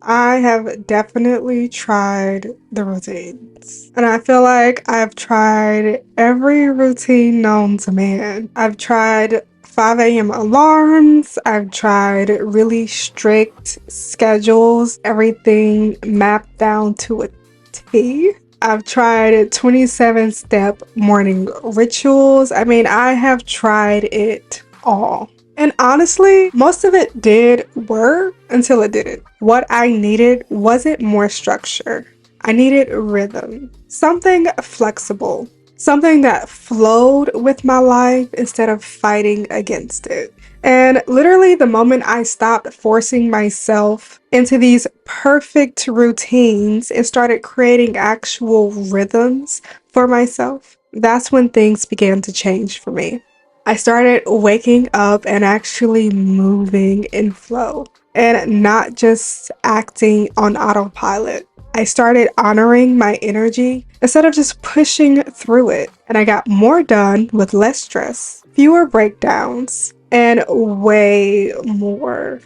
I have definitely tried the routines. And I feel like I've tried every routine known to man. I've tried 5 a.m. alarms. I've tried really strict schedules, everything mapped down to a T. I've tried 27-step morning rituals. I mean, I have tried it all. And honestly, most of it did work until it didn't. What I needed wasn't more structure. I needed rhythm, something flexible, something that flowed with my life instead of fighting against it. And literally, the moment I stopped forcing myself into these perfect routines and started creating actual rhythms for myself, that's when things began to change for me. I started waking up and actually moving in flow and not just acting on autopilot. I started honoring my energy instead of just pushing through it. And I got more done with less stress, fewer breakdowns, and way more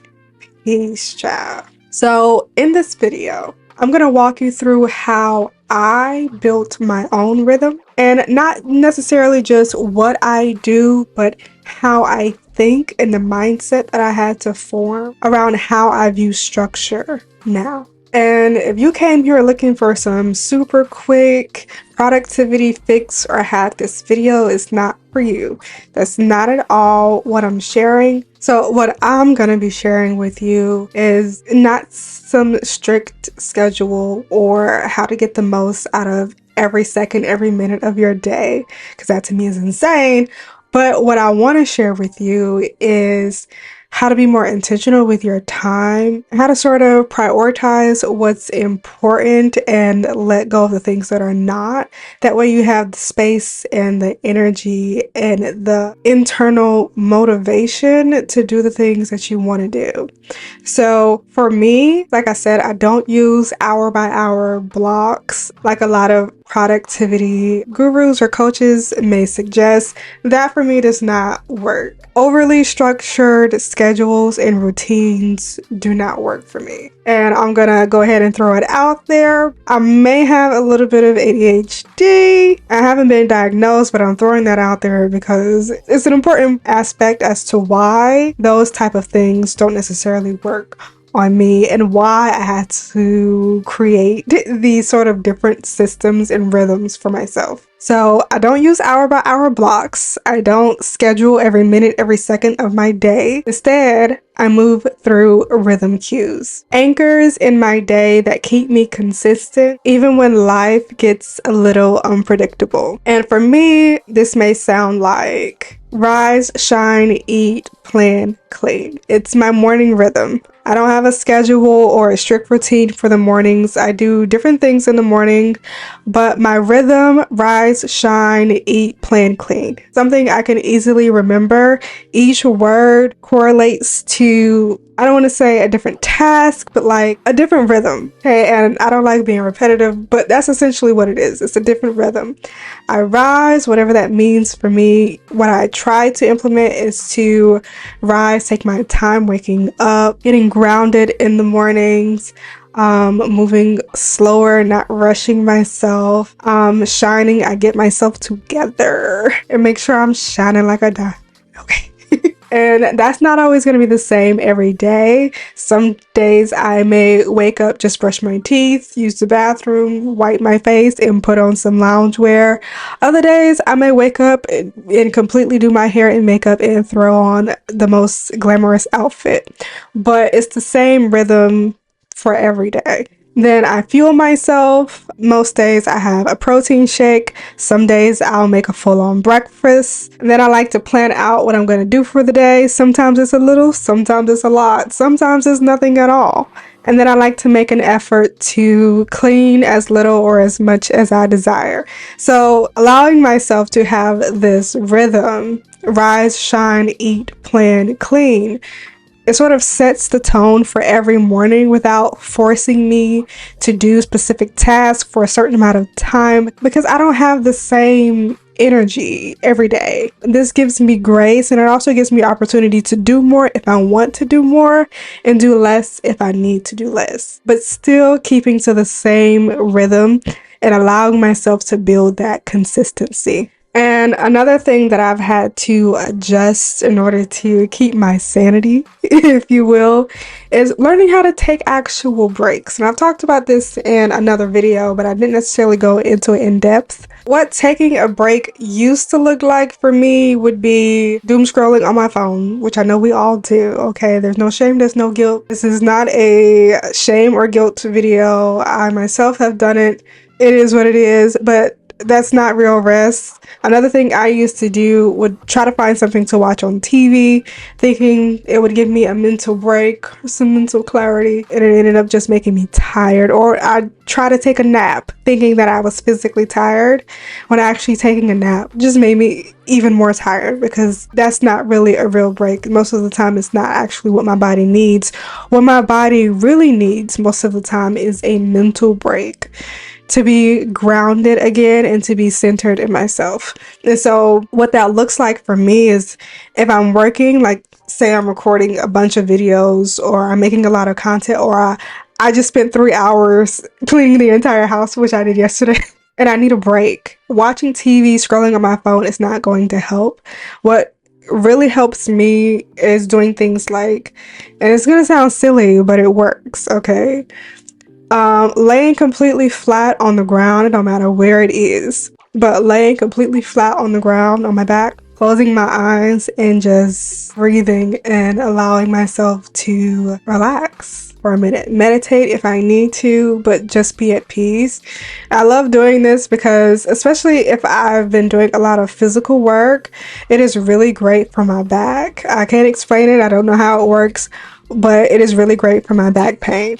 peace, child. So, in this video, I'm going to walk you through how I built my own rhythm and not necessarily just what I do, but how I think and the mindset that I had to form around how I view structure now. And if you came here looking for some super quick productivity fix or hack, this video is not for you. That's not at all what I'm sharing. So what I'm going to be sharing with you is not some strict schedule or how to get the most out of every second, every minute of your day, because that to me is insane. But what I want to share with you is how to be more intentional with your time, how to sort of prioritize what's important and let go of the things that are not. That way you have the space and the energy and the internal motivation to do the things that you want to do. So for me, like I said, I don't use hour by hour blocks like a lot of productivity gurus or coaches may suggest. That for me does not work. Overly structured schedules and routines do not work for me. And I'm gonna go ahead and throw it out there. I may have a little bit of ADHD. I haven't been diagnosed, but I'm throwing that out there because it's an important aspect as to why those type of things don't necessarily work on me and why I had to create these sort of different systems and rhythms for myself. So I don't use hour by hour blocks. I don't schedule every minute, every second of my day. Instead, I move through rhythm cues, anchors in my day that keep me consistent even when life gets a little unpredictable. And for me, this may sound like rise, shine, eat, plan, clean. It's my morning rhythm. I don't have a schedule or a strict routine for the mornings. I do different things in the morning, but my rhythm, rise, shine, eat, plan, clean. Something I can easily remember. Each word correlates to, I don't want to say a different task, but like a different rhythm. Okay, and I don't like being repetitive, but that's essentially what it is. It's a different rhythm. I rise, whatever that means for me. What I try to implement is to rise, take my time waking up, getting grounded in the mornings, moving slower, not rushing myself, shining, I get myself together and make sure I'm shining like a diamond. Okay. And that's not always going to be the same every day. Some days I may wake up, just brush my teeth, use the bathroom, wipe my face, and put on some loungewear. Other days I may wake up and completely do my hair and makeup and throw on the most glamorous outfit. But it's the same rhythm for every day. Then I fuel myself. Most days I have a protein shake. Some days I'll make a full-on breakfast. And then I like to plan out what I'm going to do for the day. Sometimes it's a little, sometimes it's a lot, sometimes it's nothing at all. And then I like to make an effort to clean as little or as much as I desire. So allowing myself to have this rhythm, rise, shine, eat, plan, clean, it sort of sets the tone for every morning without forcing me to do specific tasks for a certain amount of time, because I don't have the same energy every day. This gives me grace, and it also gives me opportunity to do more if I want to do more and do less if I need to do less, but still keeping to the same rhythm and allowing myself to build that consistency. And another thing that I've had to adjust in order to keep my sanity, if you will, is learning how to take actual breaks. And I've talked about this in another video, but I didn't necessarily go into it in depth. What taking a break used to look like for me would be doom scrolling on my phone, which I know we all do. Okay, there's no shame, there's no guilt. This is not a shame or guilt video. I myself have done it. It is what it is, but that's not real rest. Another thing I used to do would try to find something to watch on TV, thinking it would give me a mental break, some mental clarity, and it ended up just making me tired. Or I'd try to take a nap, thinking that I was physically tired, when actually taking a nap just made me even more tired, because that's not really a real break. Most of the time, it's not actually what my body needs. What my body really needs most of the time is a mental break, to be grounded again and to be centered in myself. And so what that looks like for me is, if I'm working, like say I'm recording a bunch of videos, or I'm making a lot of content, or I just spent 3 hours cleaning the entire house, which I did yesterday, and I need a break. Watching TV, scrolling on my phone is not going to help. What really helps me is doing things like, and it's gonna sound silly, but it works, okay? Laying completely flat on the ground, no matter where it is, but laying completely flat on the ground on my back, closing my eyes and just breathing and allowing myself to relax for a minute. Meditate if I need to, but just be at peace. I love doing this because, especially if I've been doing a lot of physical work, it is really great for my back. I can't explain it, I don't know how it works, but it is really great for my back pain.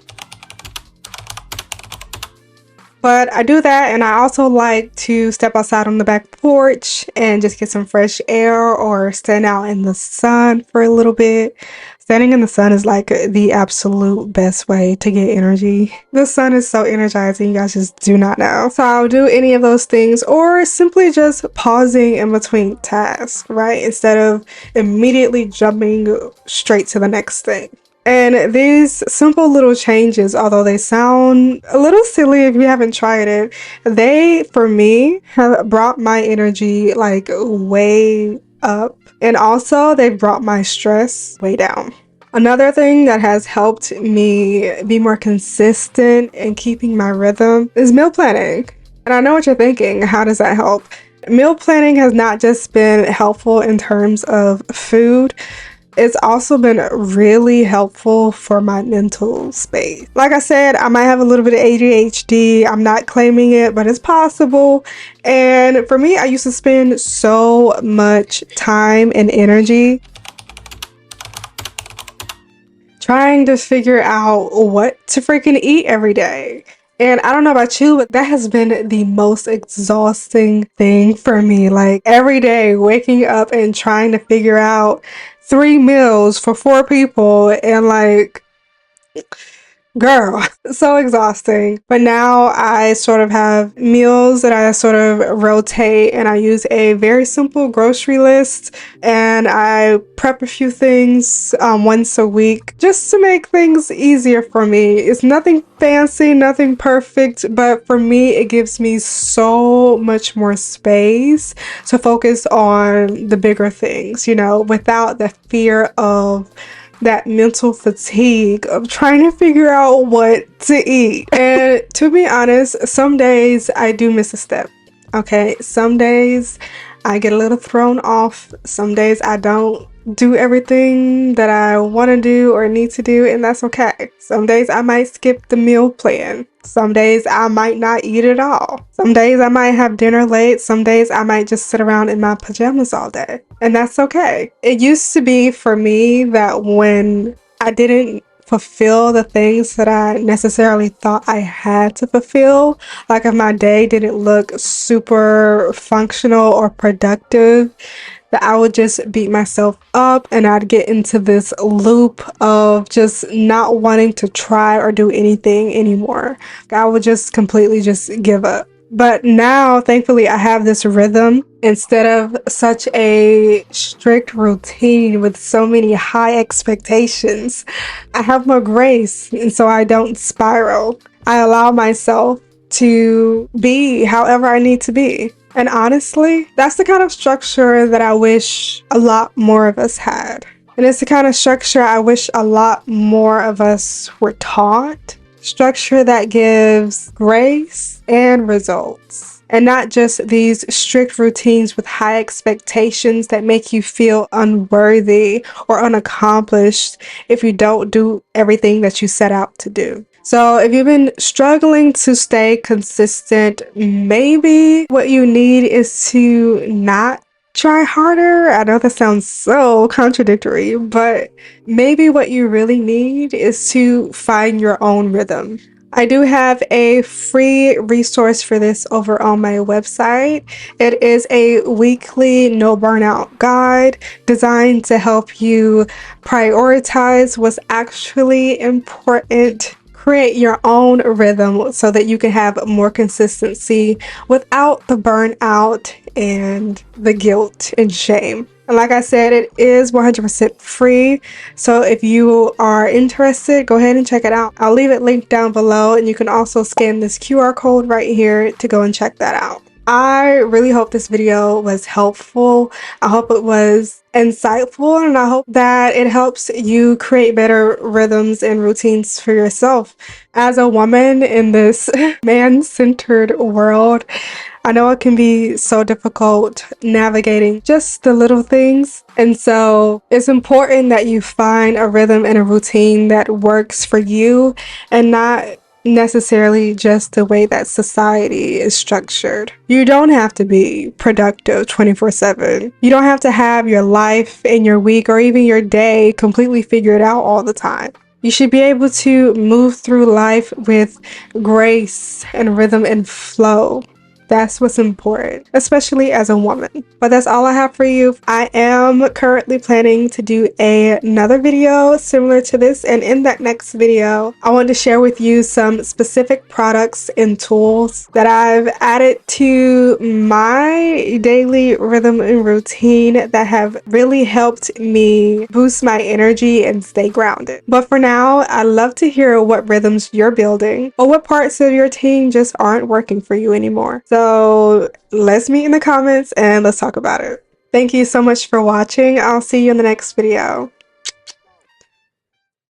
But I do that, and I also like to step outside on the back porch and just get some fresh air, or stand out in the sun for a little bit. Standing in the sun is like the absolute best way to get energy. The sun is so energizing, you guys just do not know. So I'll do any of those things, or simply just pausing in between tasks, right? Instead of immediately jumping straight to the next thing. And these simple little changes, although they sound a little silly if you haven't tried it, they, for me, have brought my energy like way up. And also they've brought my stress way down. Another thing that has helped me be more consistent in keeping my rhythm is meal planning. And I know what you're thinking, how does that help? Meal planning has not just been helpful in terms of food, it's also been really helpful for my mental space. Like I said, I might have a little bit of ADHD. I'm not claiming it, but it's possible. And for me, I used to spend so much time and energy trying to figure out what to freaking eat every day. And I don't know about you, but that has been the most exhausting thing for me. Like every day waking up and trying to figure out 3 meals for 4 people, and like, girl, so exhausting. But now I sort of have meals that I sort of rotate, and I use a very simple grocery list, and I prep a few things once a week just to make things easier for me. It's nothing fancy, nothing perfect, but for me it gives me so much more space to focus on the bigger things, you know, without the fear of that mental fatigue of trying to figure out what to eat. And to be honest, some days I do miss a step. Okay, some days I get a little thrown off. Some days I don't do everything that I want to do or need to do, and that's okay. Some days I might skip the meal plan. Some days I might not eat at all. Some days I might have dinner late. Some days I might just sit around in my pajamas all day, and that's okay. It used to be for me that when I didn't fulfill the things that I necessarily thought I had to fulfill, like if my day didn't look super functional or productive, that I would just beat myself up, and I'd get into this loop of just not wanting to try or do anything anymore. I would just completely just give up. But now, thankfully, I have this rhythm instead of such a strict routine with so many high expectations. I have more grace, and so I don't spiral. I allow myself to be however I need to be. And honestly, that's the kind of structure that I wish a lot more of us had. And it's the kind of structure I wish a lot more of us were taught. Structure that gives grace and results. And not just these strict routines with high expectations that make you feel unworthy or unaccomplished if you don't do everything that you set out to do. So if you've been struggling to stay consistent, maybe what you need is to not try harder. I know that sounds so contradictory, but maybe what you really need is to find your own rhythm. I do have a free resource for this over on my website. It is a weekly no burnout guide designed to help you prioritize what's actually important, create your own rhythm so that you can have more consistency without the burnout and the guilt and shame. And like I said, it is 100% free. So if you are interested, go ahead and check it out. I'll leave it linked down below, and you can also scan this QR code right here to go and check that out. I really hope this video was helpful. I hope it was insightful, and I hope that it helps you create better rhythms and routines for yourself. As a woman in this man-centered world, I know it can be so difficult navigating just the little things. And so it's important that you find a rhythm and a routine that works for you and not necessarily just the way that society is structured. You don't have to be productive 24/7. You don't have to have your life and your week or even your day completely figured out all the time. You should be able to move through life with grace and rhythm and flow. That's what's important, especially as a woman. But that's all I have for you. I am currently planning to do another video similar to this, and in that next video, I want to share with you some specific products and tools that I've added to my daily rhythm and routine that have really helped me boost my energy and stay grounded. But for now, I'd love to hear what rhythms you're building or what parts of your routine just aren't working for you anymore. So let's meet in the comments and let's talk about it. Thank you so much for watching. I'll see you in the next video.